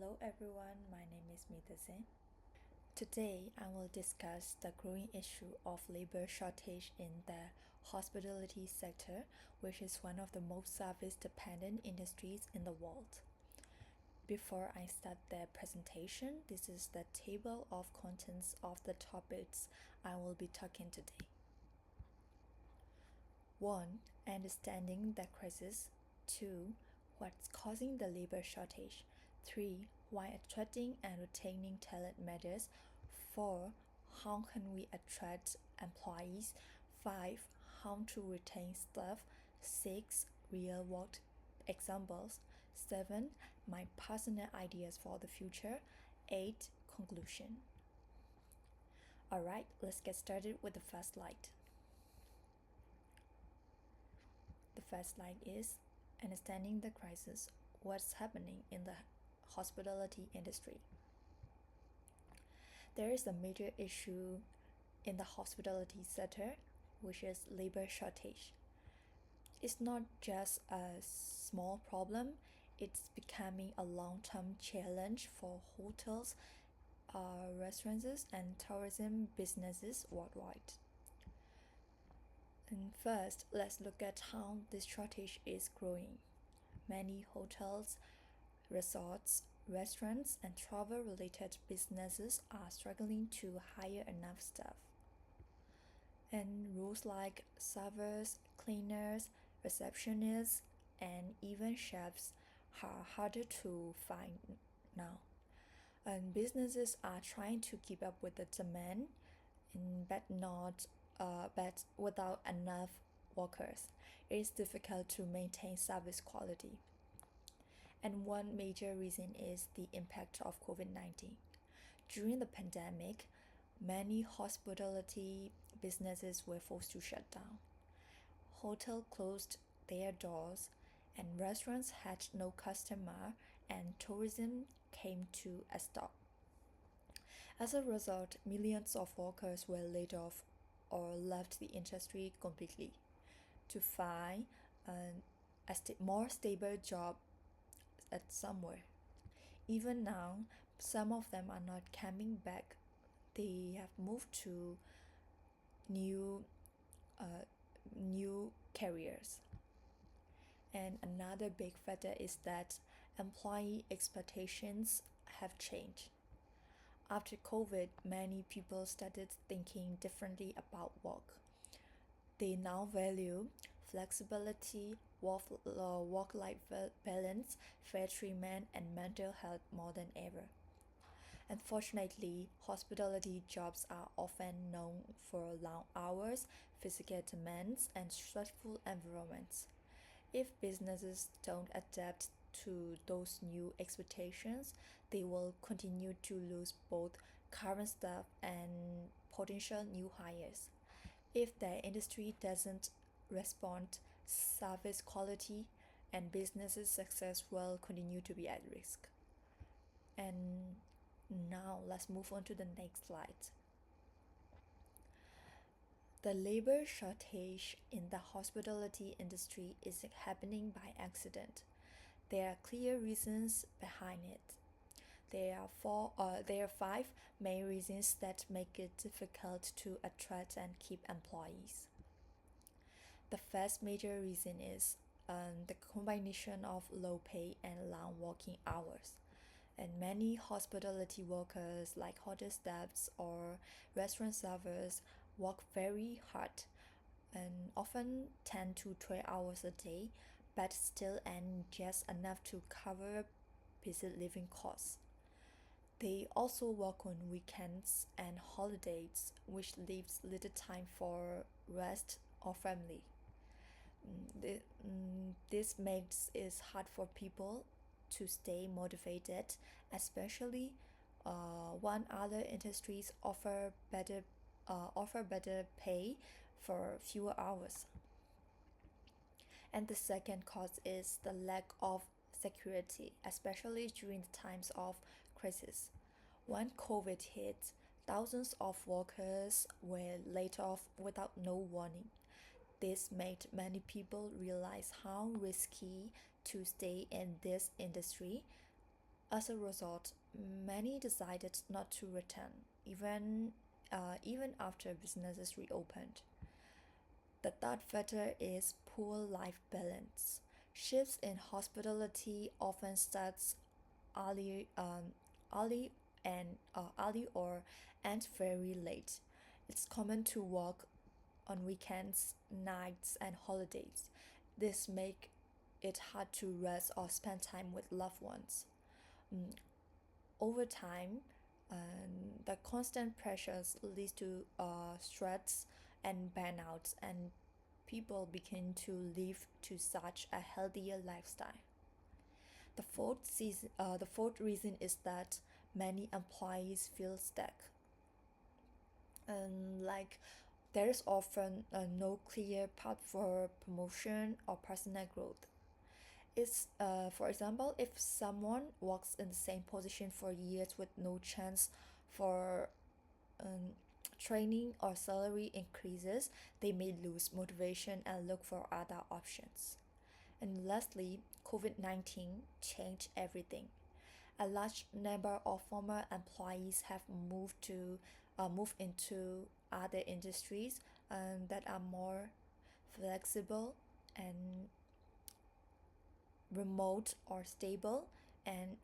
Hello everyone, my name is Thazin. Today I will discuss the growing issue of labor shortage in the hospitality sector, which is one of the most service-dependent industries in the world. Before I start the presentation, this is the table of contents of the topics I will be talking today. 1. Understanding the crisis. 2. What's causing the labor shortage. 3. Why attracting and retaining talent matters. 4. How can we attract employees. 5. How to retain staff. 6. Real-world examples. 7. My personal ideas for the future. 8. Conclusion. Alright, let's get started with the first slide. The first slide is understanding the crisis, what's happening in the hospitality industry. There is a major issue in the hospitality sector, which is labor shortage. It's not just a small problem, it's becoming a long-term challenge for hotels, restaurants, and tourism businesses worldwide. And first, let's look at how this shortage is growing. Many hotels, resorts, restaurants, and travel-related businesses are struggling to hire enough staff. And roles like servers, cleaners, receptionists, and even chefs are harder to find now. And businesses are trying to keep up with the demand, but without enough workers, it is difficult to maintain service quality. And one major reason is the impact of COVID-19. During the pandemic, many hospitality businesses were forced to shut down. Hotels closed their doors, and restaurants had no customer, and tourism came to a stop. As a result, millions of workers were laid off or left the industry completely to find a more stable job at somewhere. Even now, some of them are not coming back. They have moved to new careers. And another big factor is that employee expectations have changed. After COVID, many people started thinking differently about work. They now value flexibility, work-life balance, fair treatment, and mental health more than ever. Unfortunately, hospitality jobs are often known for long hours, physical demands, and stressful environments. If businesses don't adapt to those new expectations, they will continue to lose both current staff and potential new hires. If the industry doesn't respond, service quality and business success will continue to be at risk. And now let's move on to the next slide. The labor shortage in the hospitality industry isn't happening by accident. There are clear reasons behind it. There are 5 main reasons that make it difficult to attract and keep employees. The first major reason is the combination of low pay and long working hours. And many hospitality workers, like hotel staffs or restaurant servers, work very hard and often 10 to 12 hours a day, but still earn just enough to cover basic living costs. They also work on weekends and holidays, which leaves little time for rest or family. This makes it hard for people to stay motivated, especially when other industries offer better pay for fewer hours. And the second cause is the lack of security, especially during the times of crisis. When COVID hit, thousands of workers were laid off without no warning. This made many people realize how risky to stay in this industry As a result, many decided not to return, even after businesses reopened. The third factor is poor life balance. Shifts in hospitality often starts early, early early or end very late. It's common to work on weekends, nights, and holidays. This make it hard to rest or spend time with loved ones. Mm, Over time, the constant pressures leads to stress and burnout, and people begin to live to such a healthier lifestyle. The fourth reason is that many employees feel stuck. Like there is often no clear path for promotion or personal growth. For example, if someone works in the same position for years with no chance for um, training or salary increases, they may lose motivation and look for other options. And lastly, COVID 19 changed everything. A large number of former employees have moved into other industries that are more flexible and remote or stable, and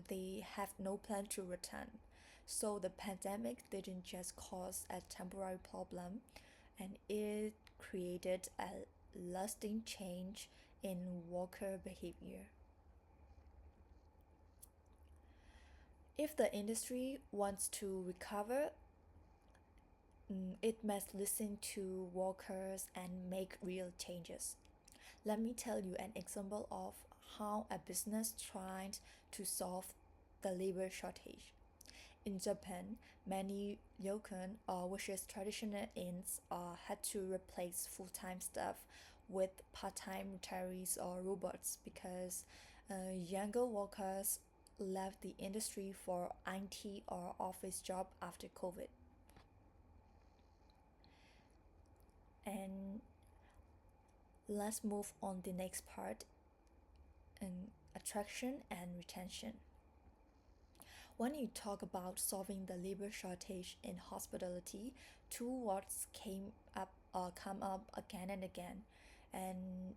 they have no plan to return. So the pandemic didn't just cause a temporary problem, and it created a lasting change in worker behavior. If the industry wants to recover, it must listen to workers and make real changes. Let me tell you an example of how a business tried to solve the labor shortage. In Japan, many ryokan, which is traditional inns, had to replace full-time staff with part-time retirees or robots because younger workers left the industry for IT or office job after COVID. And let's move on the next part, attraction and retention. When you talk about solving the labor shortage in hospitality, two words come up again and again, and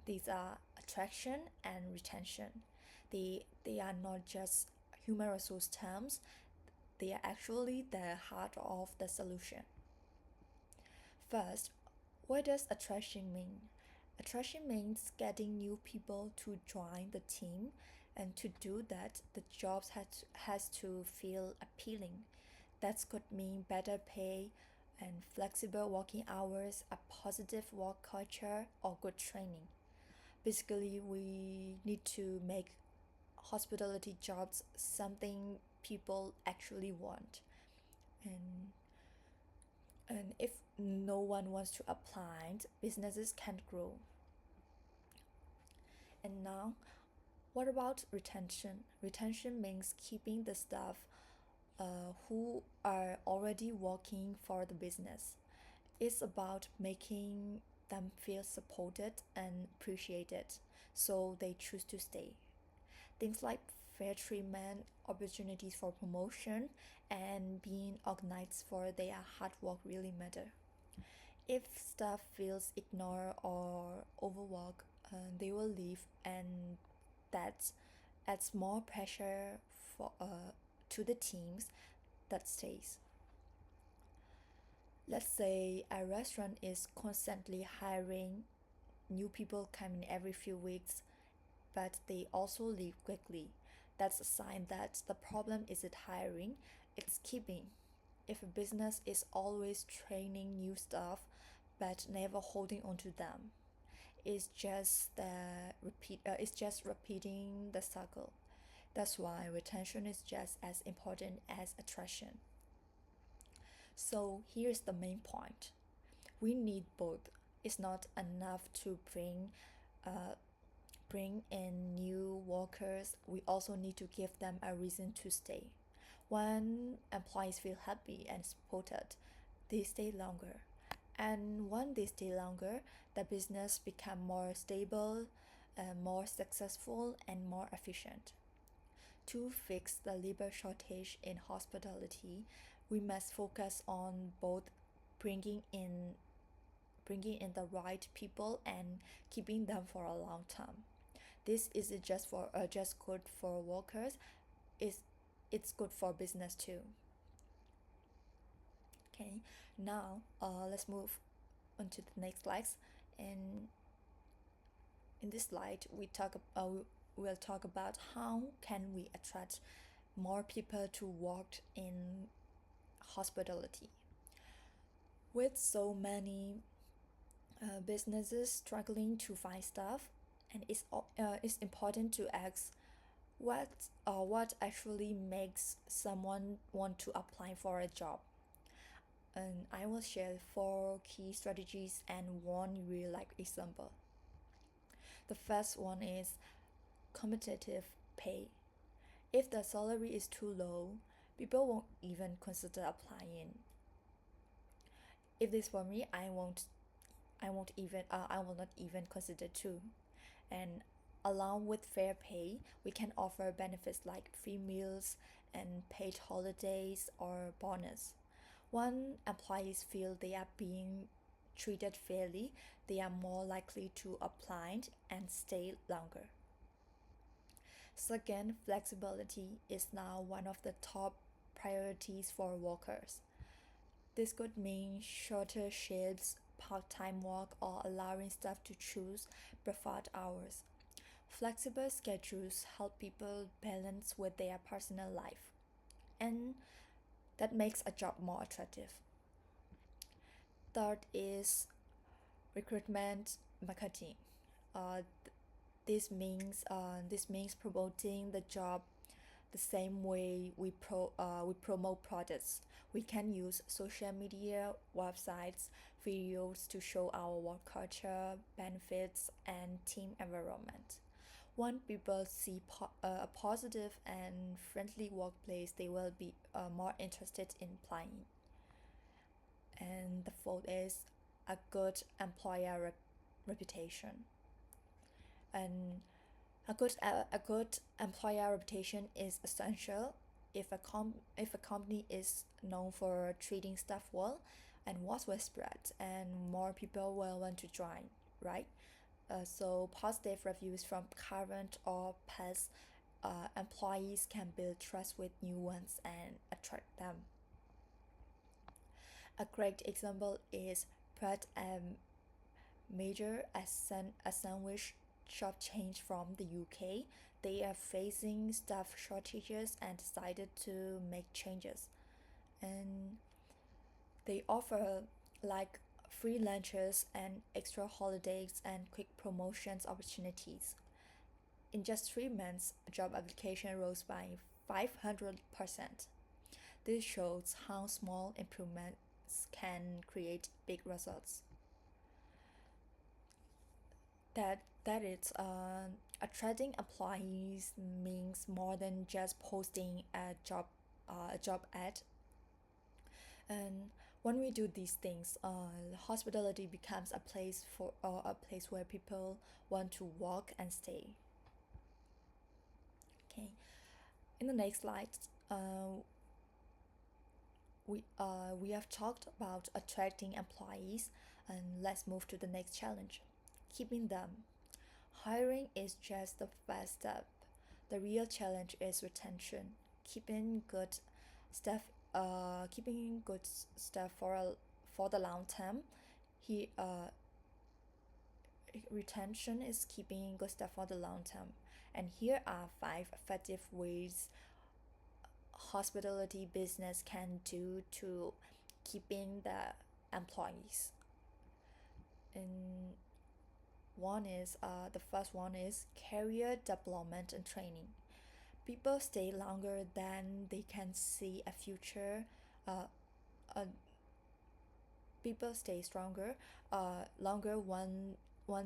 these are attraction and retention. They are not just human resource terms; they are actually the heart of the solution. First, what does attraction mean? Attraction means getting new people to join the team, and to do that, the has to feel appealing. That could mean better pay and flexible working hours, a positive work culture, or good training. Basically, we need to make hospitality jobs something people actually want. And if no one wants to apply, businesses can't grow. And now, what about retention? Retention means keeping the staff who are already working for the business. It's about making them feel supported and appreciated so they choose to stay. Things like fair treatment, opportunities for promotion, and being organized for their hard work really matter. If staff feels ignored or overworked, they will leave, and that adds more pressure to the teams that stays. Let's say a restaurant is constantly hiring new people coming every few weeks, but they also leave quickly. That's a sign that the problem isn't hiring, it's keeping. If a business is always training new staff but never holding on to them, it's just repeating the cycle. That's why retention is just as important as attraction. So here's the main point. We need both. It's not enough to uh, bring in new workers. We also need to give them a reason to stay. When employees feel happy and supported, they stay longer. And when they stay longer, the business become more stable, more successful and more efficient. To fix the labor shortage in hospitality, we must focus on both bringing in bringing in the right people and keeping them for a long time. This isn't just good for workers; it's it's good for business too. Okay, now let's move on to the next slides. And in this slide, we'll talk about how can we attract more people to work in hospitality. With so many businesses struggling to find staff, and it's important to ask what actually makes someone want to apply for a job. And I will share 4 key strategies and one real life example. The first one is competitive pay. If the salary is too low, people won't even consider applying. If this for me, I will not even consider too. And along with fair pay, we can offer benefits like free meals and paid holidays or bonus. When employees feel they are being treated fairly, they are more likely to apply and stay longer. Second, flexibility is now one of the top priorities for workers. This could mean shorter shifts, part-time work, or allowing staff to choose preferred hours. Flexible schedules help people balance with their personal life, and that makes a job more attractive. Third is recruitment marketing. Uh, this means promoting the job the same way we promote products. We can use social media, websites, videos to show our work culture, benefits, and team environment. When people see a positive and friendly workplace, they will be more interested in applying. And the fourth is a good employer reputation. And a good employer reputation is essential. If a company is known for treating staff well, and word will spread, and more people will want to join, right? So positive reviews from current or past employees can build trust with new ones and attract them. A great example is Pratt and Major, a sandwich shop chain from the UK. They are facing staff shortages and decided to make changes. And they offer like free lunches and extra holidays and quick promotions opportunities. In just 3 months, job application rose by 500%. This shows how small improvements can create big results. That is attracting employees means more than just posting a job ad. And when we do these things, hospitality becomes a place where people want to work and stay. Okay, in the next slide, we have talked about attracting employees, and let's move to the next challenge: keeping them. Hiring is just the first step. The real challenge is retention, keeping good staff, keeping good staff for the long term. He Retention is keeping good staff for the long term. And here are 5 effective ways hospitality business can do to keeping the employees. And the first one is career development and training. People stay longer than they can see a future. Uh, uh, People stay longer when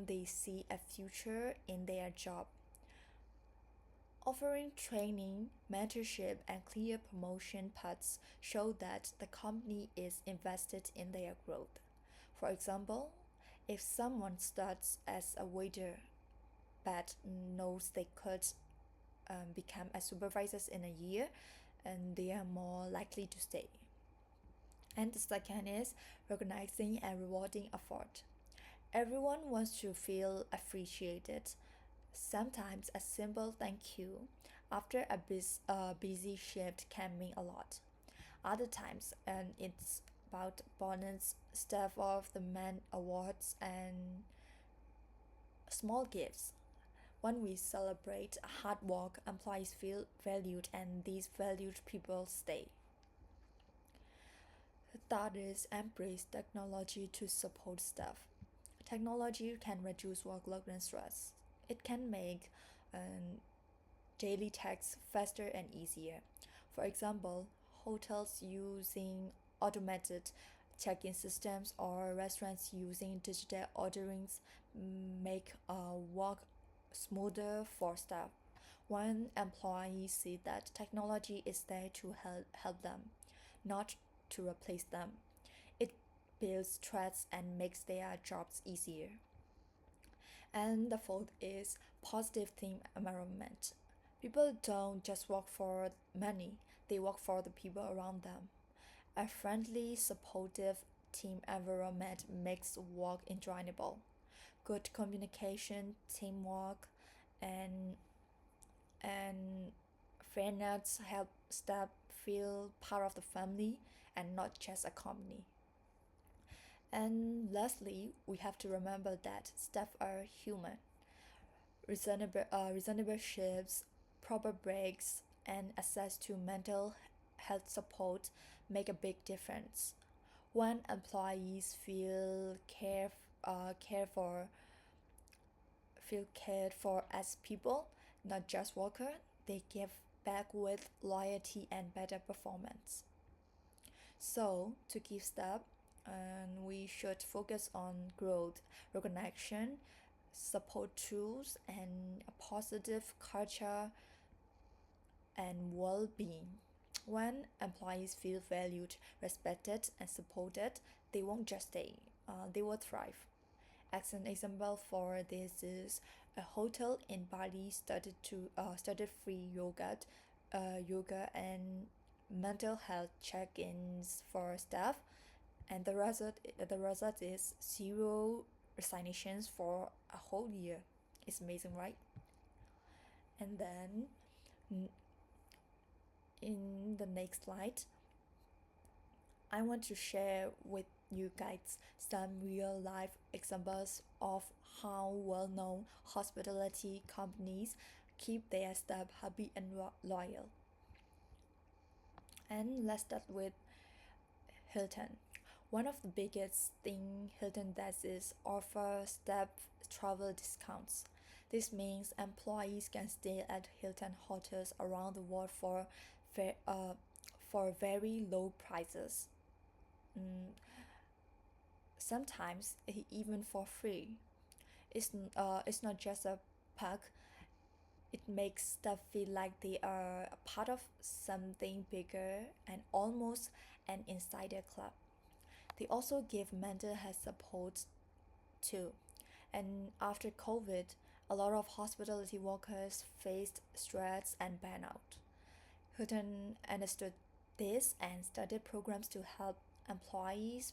they see a future in their job. Offering training, mentorship, and clear promotion paths show that the company is invested in their growth. For example, if someone starts as a waiter, but knows they could become as supervisors in a year, and they are more likely to stay. And the second is recognizing and rewarding effort. Everyone wants to feel appreciated. Sometimes a simple thank you after a busy shift can mean a lot. Other times, and it's about bonus, staff of the man awards, and small gifts. When we celebrate hard work, employees feel valued, and these valued people stay. That is embrace technology to support staff. Technology can reduce workload and stress. It can make um, daily tasks faster and easier. For example, hotels using automated check-in systems or restaurants using digital orderings make work smoother for staff. When employees see that technology is there to help them, not to replace them, it builds trust and makes their jobs easier. And the fourth is positive team environment. People don't just work for money, they work for the people around them. A friendly, supportive team environment makes work enjoyable. Good communication, teamwork, and and fairness help staff feel part of the family and not just a company. And lastly, we have to remember that staff are human. Reasonable shifts, proper breaks, and access to mental health support make a big difference. When employees care for feel cared for as people, not just workers, they give back with loyalty and better performance. So, to keep step, we should focus on growth, recognition, support tools, and a positive culture and well being. When employees feel valued, respected, and supported, they won't just stay, they will thrive. As an example for this is a hotel in Bali started free yoga and mental health check-ins for staff, and the result is zero resignations for a whole year. It's amazing, right? And then in the next slide, I want to share with you guys some real life examples of how well known hospitality companies keep their staff happy and loyal. And let's start with Hilton. One of the biggest thing Hilton does is offer staff travel discounts. This means employees can stay at Hilton hotels around the world ve- uh, for very low prices. Mm, Sometimes even for free. It's not just a perk. It makes staff feel like they are a part of something bigger and almost an insider club. They also give mental health support too. And after COVID, a lot of hospitality workers faced stress and burnout. Hilton understood this and started programs to help employees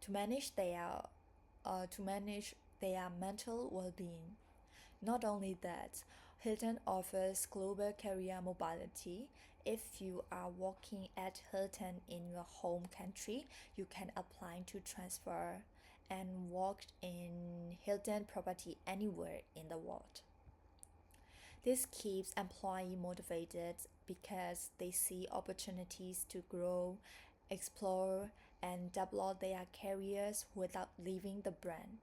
to manage their mental well-being. Not only that, Hilton offers global career mobility. If you are working at Hilton in your home country, you can apply to transfer and work in Hilton property anywhere in the world. This keeps employees motivated because they see opportunities to grow, explore, and develop their careers without leaving the brand.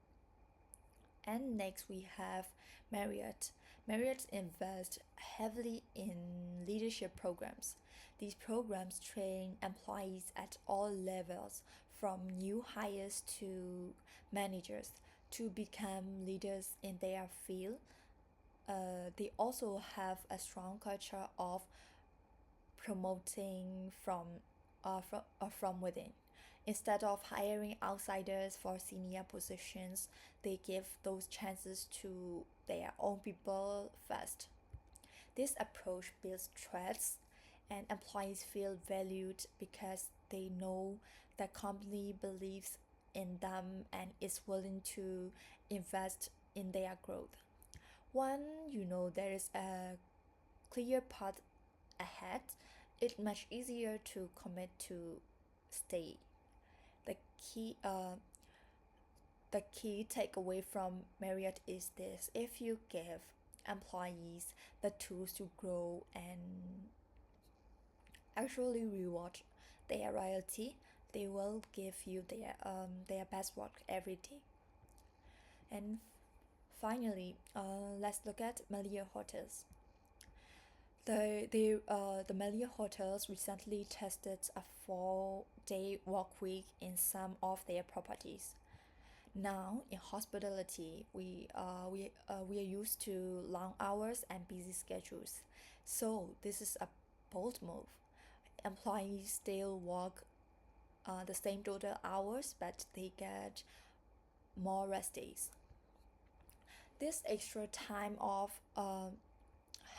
And next we have Marriott. Marriott invests heavily in leadership programs. These programs train employees at all levels, from new hires to managers, to become leaders in their field. They also have a strong culture of promoting from within. Instead of hiring outsiders for senior positions, they give those chances to their own people first. This approach builds trust, and employees feel valued because they know the company believes in them and is willing to invest in their growth. When you know there is a clear path ahead, it's much easier to commit to stay. The key, uh, the key takeaway from Marriott is this: if you give employees the tools to grow and actually reward their loyalty, they will give you their best work every day. And finally, let's look at Melia Hotels. The Melia Hotels recently tested a 4-day work week in some of their properties. Now, in hospitality, we are used to long hours and busy schedules. So, this is a bold move. Employees still work the same total hours, but they get more rest days. This extra time off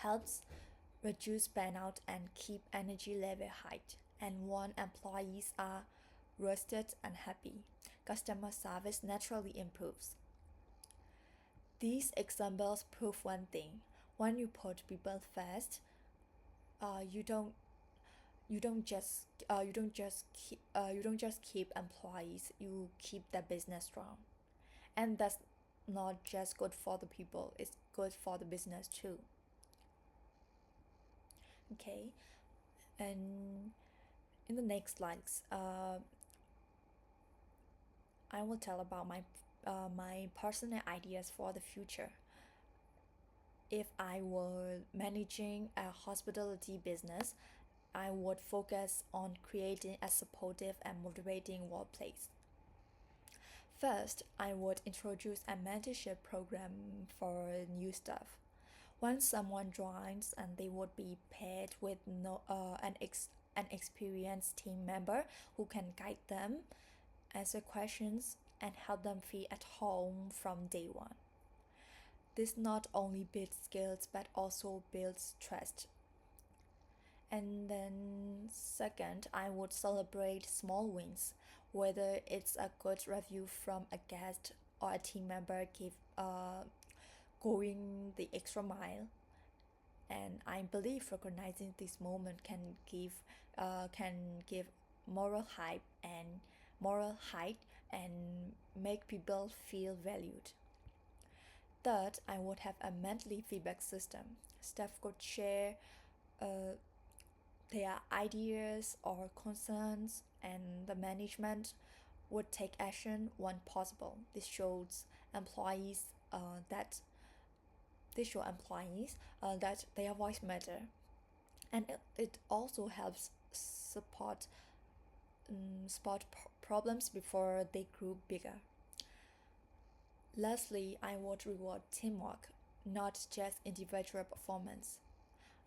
helps reduce burnout and keep energy level high. And when employees are rested and happy, customer service naturally improves. These examples prove one thing: when you put people first, uh, you don't you don't just keep employees, you keep the business strong. And that's not just good for the people, it's good for the business too. Okay, and in the next slides, I will tell about my personal ideas for the future. If I were managing a hospitality business, I would focus on creating a supportive and motivating workplace. First, I would introduce a mentorship program for new staff. Once someone joins, and they would be paired with an experienced team member who can guide them, answer questions, and help them feel at home from day one. This not only builds skills but also builds trust. And then, second, I would celebrate small wins, whether it's a good review from a guest or a team member going the extra mile. And I believe recognizing this moment can give moral hype and moral height and make people feel valued. Third, I would have a monthly feedback system. Staff could share uh, their ideas or concerns, and the management would take action when possible. Employees uh, that this show employees that their voice matter, and it also helps spot problems before they grew bigger. Lastly, I would reward teamwork, not just individual performance.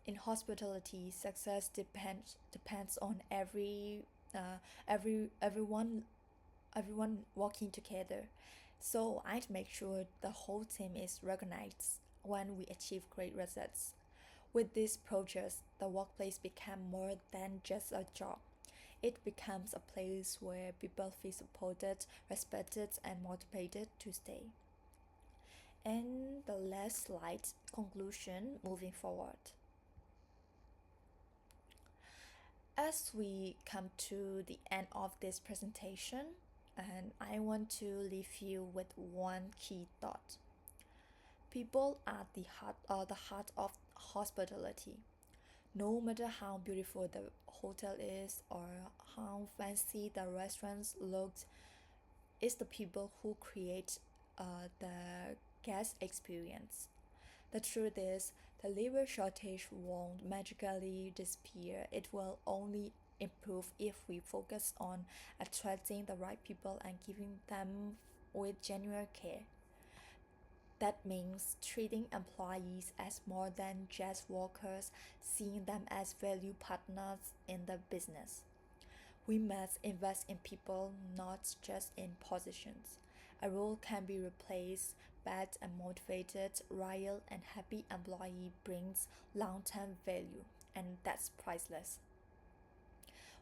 In hospitality, success depends on everyone working together. So I'd make sure the whole team is recognized when we achieve great results. With these projects, the workplace becomes more than just a job. It becomes a place where people feel supported, respected, and motivated to stay. And the last slide, conclusion moving forward. As we come to the end of this presentation, and I want to leave you with one key thought. People are the heart of hospitality. No matter how beautiful the hotel is or how fancy the restaurants look, it's the people who create the guest experience. The truth is, the labor shortage won't magically disappear. It will only improve if we focus on attracting the right people and giving them with genuine care. That means treating employees as more than just workers, seeing them as value partners in the business. We must invest in people, not just in positions. A role can be replaced, but a motivated, loyal, and happy employee brings long term value, and that's priceless.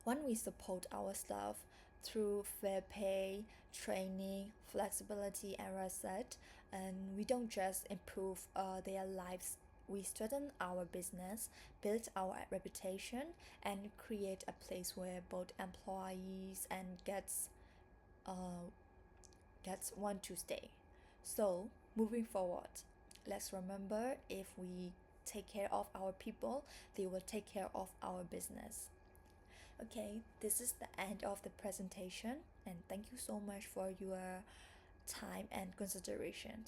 When we support our staff through fair pay, training, flexibility, and respect, and we don't just improve their lives, we strengthen our business, build our reputation, and create a place where both employees and uh, gets want to stay. So moving forward, let's remember, if we take care of our people, they will take care of our business. Okay, this is the end of the presentation, and thank you so much for your time and consideration.